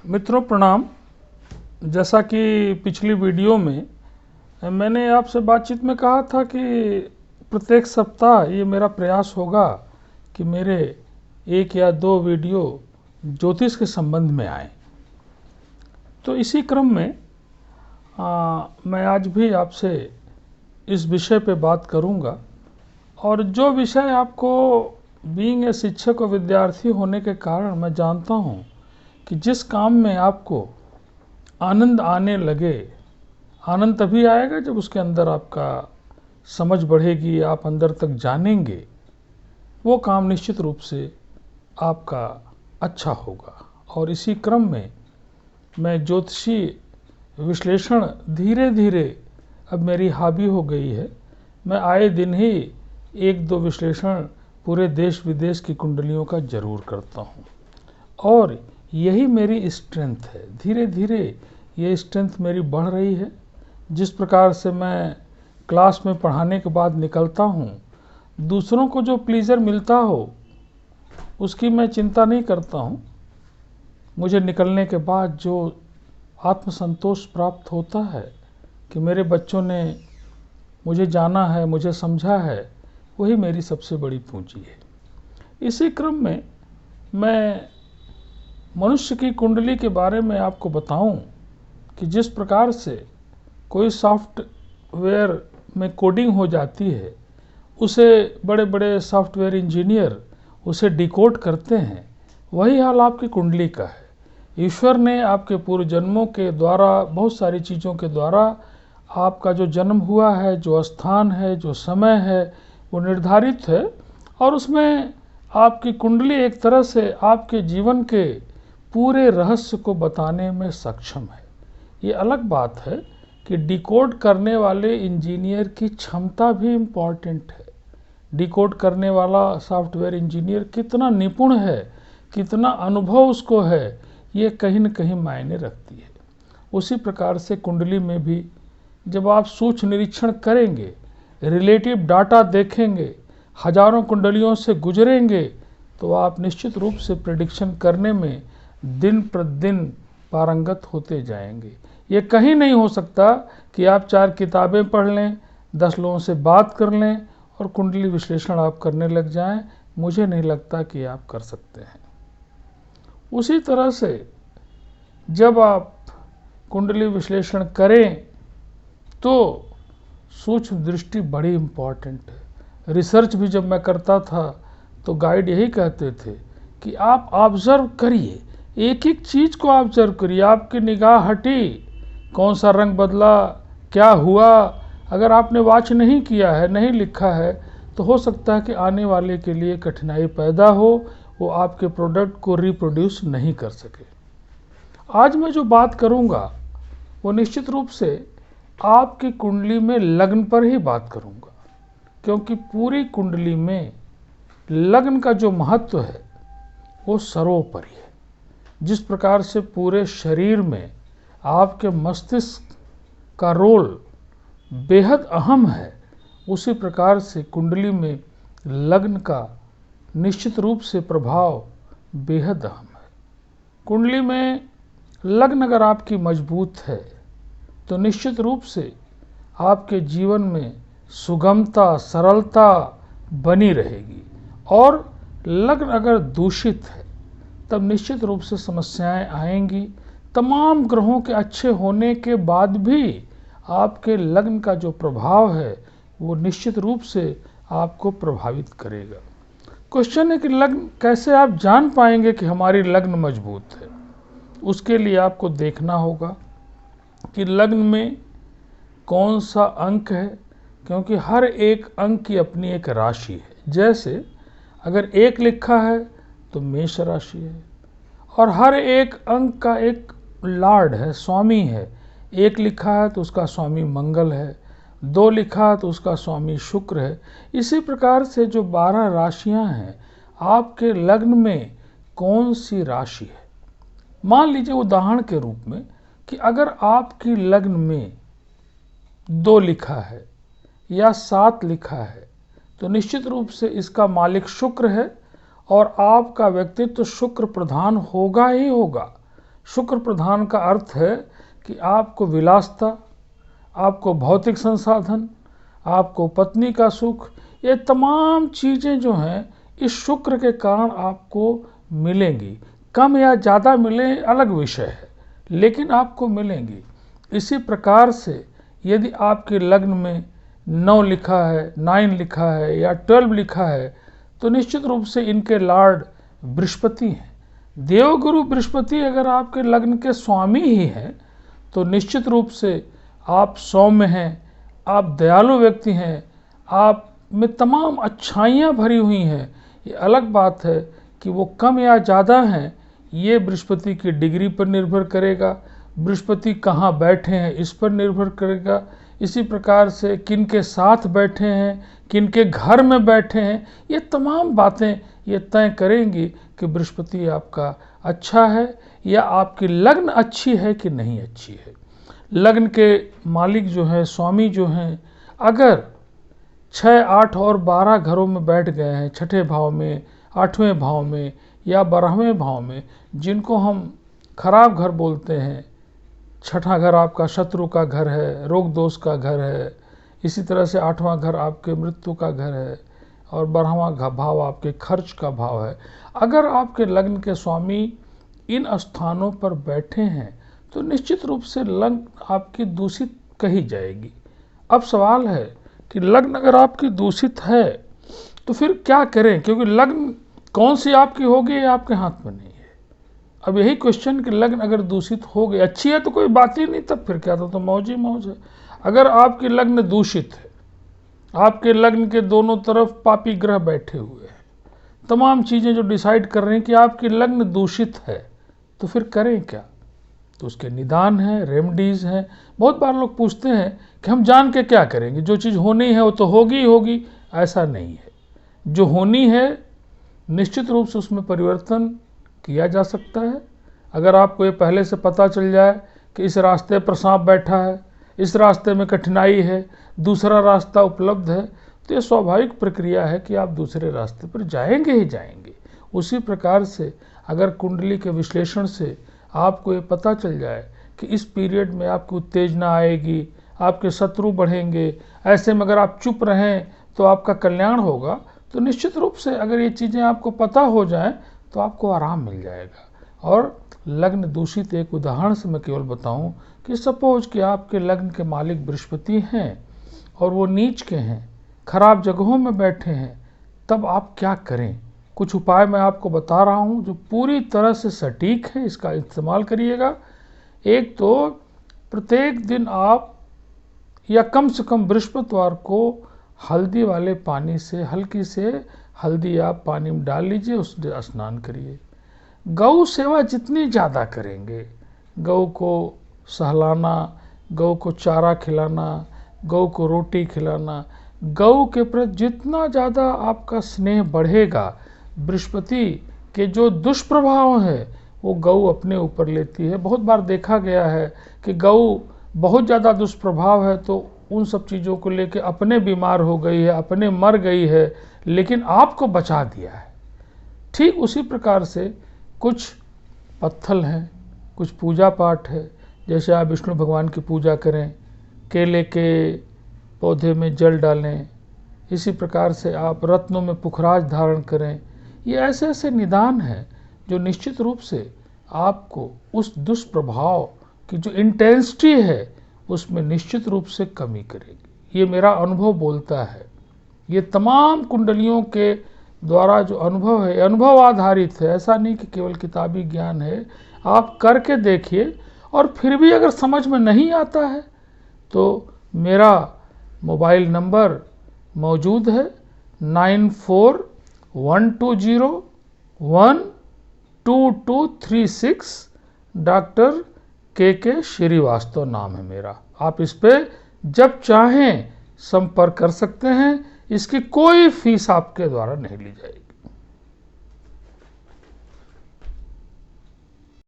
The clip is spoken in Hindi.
मित्रों प्रणाम। जैसा कि पिछली वीडियो में मैंने आपसे बातचीत में कहा था कि प्रत्येक सप्ताह ये मेरा प्रयास होगा कि मेरे 1 या 2 वीडियो ज्योतिष के संबंध में आए। तो इसी क्रम में मैं आज भी आपसे इस विषय पे बात करूंगा। और जो विषय आपको बीइंग ए शिक्षक और विद्यार्थी होने के कारण मैं जानता हूं कि जिस काम में आपको आनंद आने लगे, आनंद तभी आएगा जब उसके अंदर आपका समझ बढ़ेगी, आप अंदर तक जानेंगे, वो काम निश्चित रूप से आपका अच्छा होगा। और इसी क्रम में मैं ज्योतिषी विश्लेषण धीरे धीरे अब मेरी हॉबी हो गई है। मैं आए दिन ही 1-2 विश्लेषण पूरे देश विदेश की कुंडलियों का जरूर करता हूँ और यही मेरी स्ट्रेंथ है। धीरे धीरे ये स्ट्रेंथ मेरी बढ़ रही है। जिस प्रकार से मैं क्लास में पढ़ाने के बाद निकलता हूँ, दूसरों को जो प्लीज़र मिलता हो उसकी मैं चिंता नहीं करता हूँ। मुझे निकलने के बाद जो आत्मसंतोष प्राप्त होता है कि मेरे बच्चों ने मुझे जाना है, मुझे समझा है, वही मेरी सबसे बड़ी पूंजी है। इसी क्रम में मैं मनुष्य की कुंडली के बारे में आपको बताऊं कि जिस प्रकार से कोई सॉफ्टवेयर में कोडिंग हो जाती है, उसे बड़े बड़े सॉफ्टवेयर इंजीनियर उसे डिकोड करते हैं, वही हाल आपकी कुंडली का है। ईश्वर ने आपके पूर्व जन्मों के द्वारा, बहुत सारी चीज़ों के द्वारा आपका जो जन्म हुआ है, जो स्थान है, जो समय है, वो निर्धारित है और उसमें आपकी कुंडली एक तरह से आपके जीवन के पूरे रहस्य को बताने में सक्षम है। ये अलग बात है कि डिकोड करने वाले इंजीनियर की क्षमता भी इम्पॉर्टेंट है। डिकोड करने वाला सॉफ्टवेयर इंजीनियर कितना निपुण है, कितना अनुभव उसको है, ये कहीं न कहीं मायने रखती है। उसी प्रकार से कुंडली में भी जब आप सूक्ष्म निरीक्षण करेंगे, रिलेटिव डाटा देखेंगे, हजारों कुंडलियों से गुजरेंगे, तो आप निश्चित रूप से प्रेडिक्शन करने में दिन प्रतिदिन पारंगत होते जाएंगे। ये कहीं नहीं हो सकता कि आप 4 किताबें पढ़ लें, 10 लोगों से बात कर लें और कुंडली विश्लेषण आप करने लग जाएं। मुझे नहीं लगता कि आप कर सकते हैं। उसी तरह से जब आप कुंडली विश्लेषण करें तो सूक्ष्म दृष्टि बड़ी इम्पॉर्टेंट है। रिसर्च भी जब मैं करता था तो गाइड यही कहते थे कि आप ऑब्जर्व करिए, एक एक चीज़ को ऑब्जर्व करिए। आपकी निगाह हटी, कौन सा रंग बदला, क्या हुआ, अगर आपने वॉच नहीं किया है, नहीं लिखा है, तो हो सकता है कि आने वाले के लिए कठिनाई पैदा हो, वो आपके प्रोडक्ट को रिप्रोड्यूस नहीं कर सके। आज मैं जो बात करूंगा वो निश्चित रूप से आपकी कुंडली में लग्न पर ही बात करूंगा, क्योंकि पूरी कुंडली में लग्न का जो महत्व है वो सर्वोपरि है। जिस प्रकार से पूरे शरीर में आपके मस्तिष्क का रोल बेहद अहम है, उसी प्रकार से कुंडली में लग्न का निश्चित रूप से प्रभाव बेहद अहम है। कुंडली में लग्न अगर आपकी मजबूत है तो निश्चित रूप से आपके जीवन में सुगमता, सरलता बनी रहेगी। और लग्न अगर दूषित है तब निश्चित रूप से समस्याएं आएंगी। तमाम ग्रहों के अच्छे होने के बाद भी आपके लग्न का जो प्रभाव है वो निश्चित रूप से आपको प्रभावित करेगा। क्वेश्चन है कि लग्न कैसे आप जान पाएंगे कि हमारी लग्न मजबूत है। उसके लिए आपको देखना होगा कि लग्न में कौन सा अंक है, क्योंकि हर एक अंक की अपनी एक राशि है। जैसे अगर 1 लिखा है तो मेष राशि है और हर एक अंक का एक लॉर्ड है, स्वामी है। 1 लिखा है तो उसका स्वामी मंगल है, 2 लिखा है तो उसका स्वामी शुक्र है। इसी प्रकार से जो 12 राशियां हैं, आपके लग्न में कौन सी राशि है। मान लीजिए उदाहरण के रूप में कि अगर आपकी लग्न में 2 लिखा है या 7 लिखा है तो निश्चित रूप से इसका मालिक शुक्र है और आपका व्यक्तित्व शुक्र प्रधान होगा ही होगा। शुक्र प्रधान का अर्थ है कि आपको विलासता, आपको भौतिक संसाधन, आपको पत्नी का सुख, ये तमाम चीज़ें जो हैं इस शुक्र के कारण आपको मिलेंगी। कम या ज़्यादा मिले अलग विषय है, लेकिन आपको मिलेंगी। इसी प्रकार से यदि आपके लग्न में 9 लिखा है, 9 लिखा है या 12 लिखा है, तो निश्चित रूप से इनके लॉर्ड बृहस्पति हैं। देवगुरु बृहस्पति अगर आपके लग्न के स्वामी ही हैं तो निश्चित रूप से आप सौम्य हैं, आप दयालु व्यक्ति हैं, आप में तमाम अच्छाइयाँ भरी हुई हैं। ये अलग बात है कि वो कम या ज़्यादा हैं, ये बृहस्पति की डिग्री पर निर्भर करेगा, बृहस्पति कहाँ बैठे हैं इस पर निर्भर करेगा। इसी प्रकार से किन के साथ बैठे हैं, किन के घर में बैठे हैं, ये तमाम बातें ये तय करेंगी कि बृहस्पति आपका अच्छा है या आपकी लग्न अच्छी है कि नहीं अच्छी है। लग्न के मालिक जो है, स्वामी जो हैं, अगर 6, 8 और 12 घरों में बैठ गए हैं, छठे भाव में, 8वें भाव में या 12वें भाव में, जिनको हम खराब घर बोलते हैं। छठा घर आपका शत्रु का घर है, रोग दोष का घर है। इसी तरह से 8वां घर आपके मृत्यु का घर है और 12वां भाव आपके खर्च का भाव है। अगर आपके लग्न के स्वामी इन स्थानों पर बैठे हैं तो निश्चित रूप से लग्न आपकी दूषित कही जाएगी। अब सवाल है कि लग्न अगर आपकी दूषित है तो फिर क्या करें, क्योंकि लग्न कौन सी आपकी होगी ये आपके हाथ में नहीं है। अब यही क्वेश्चन कि लग्न अगर दूषित हो गई, अच्छी है तो कोई बात ही नहीं, तब फिर क्या था, तो मौज ही मौज है। अगर आपकी लग्न दूषित है, आपके लग्न के दोनों तरफ पापी ग्रह बैठे हुए हैं, तमाम चीज़ें जो डिसाइड कर रहे हैं कि आपकी लग्न दूषित है, तो फिर करें क्या। तो उसके निदान हैं, रेमेडीज़ हैं। बहुत बार लोग पूछते हैं कि हम जान के क्या करेंगे, जो चीज़ होनी है वो तो होगी ही होगी। ऐसा नहीं है, जो होनी है निश्चित रूप से उसमें परिवर्तन किया जा सकता है। अगर आपको ये पहले से पता चल जाए कि इस रास्ते पर सांप बैठा है, इस रास्ते में कठिनाई है, दूसरा रास्ता उपलब्ध है, तो ये स्वाभाविक प्रक्रिया है कि आप दूसरे रास्ते पर जाएंगे ही जाएंगे। उसी प्रकार से अगर कुंडली के विश्लेषण से आपको ये पता चल जाए कि इस पीरियड में आपकी उत्तेजना आएगी, आपके शत्रु बढ़ेंगे, ऐसे में अगर आप चुप रहें तो आपका कल्याण होगा, तो निश्चित रूप से अगर ये चीज़ें आपको पता हो जाएं तो आपको आराम मिल जाएगा। और लग्न दूषित एक उदाहरण से मैं केवल बताऊं कि सपोज कि आपके लग्न के मालिक बृहस्पति हैं और वो नीच के हैं, खराब जगहों में बैठे हैं, तब आप क्या करें। कुछ उपाय मैं आपको बता रहा हूं जो पूरी तरह से सटीक है, इसका इस्तेमाल करिएगा। एक तो प्रत्येक दिन आप या कम से कम बृहस्पतिवार को हल्दी वाले पानी से, हल्की से हल्दी आप पानी में डाल लीजिए, उससे स्नान करिए। गौ सेवा जितनी ज़्यादा करेंगे, गौ को सहलाना, गौ को चारा खिलाना, गौ को रोटी खिलाना, गौ के प्रति जितना ज़्यादा आपका स्नेह बढ़ेगा, बृहस्पति के जो दुष्प्रभाव हैं वो गौ अपने ऊपर लेती है। बहुत बार देखा गया है कि गौ बहुत ज़्यादा दुष्प्रभाव है तो उन सब चीज़ों को लेकर अपने बीमार हो गई है, अपने मर गई है, लेकिन आपको बचा दिया है। ठीक उसी प्रकार से कुछ पत्थल हैं, कुछ पूजा पाठ है। जैसे आप विष्णु भगवान की पूजा करें, केले के पौधे में जल डालें, इसी प्रकार से आप रत्नों में पुखराज धारण करें। ये ऐसे ऐसे निदान हैं जो निश्चित रूप से आपको उस दुष्प्रभाव की जो इंटेंसिटी है उसमें निश्चित रूप से कमी करेगी। ये मेरा अनुभव बोलता है। ये तमाम कुंडलियों के द्वारा जो अनुभव है, अनुभव आधारित है, ऐसा नहीं कि केवल किताबी ज्ञान है। आप करके देखिए, और फिर भी अगर समझ में नहीं आता है तो मेरा मोबाइल नंबर मौजूद है 9412012236। डॉक्टर के श्रीवास्तव नाम है मेरा। आप इस पे जब चाहें संपर्क कर सकते हैं। इसकी कोई फीस आपके द्वारा नहीं ली जाएगी।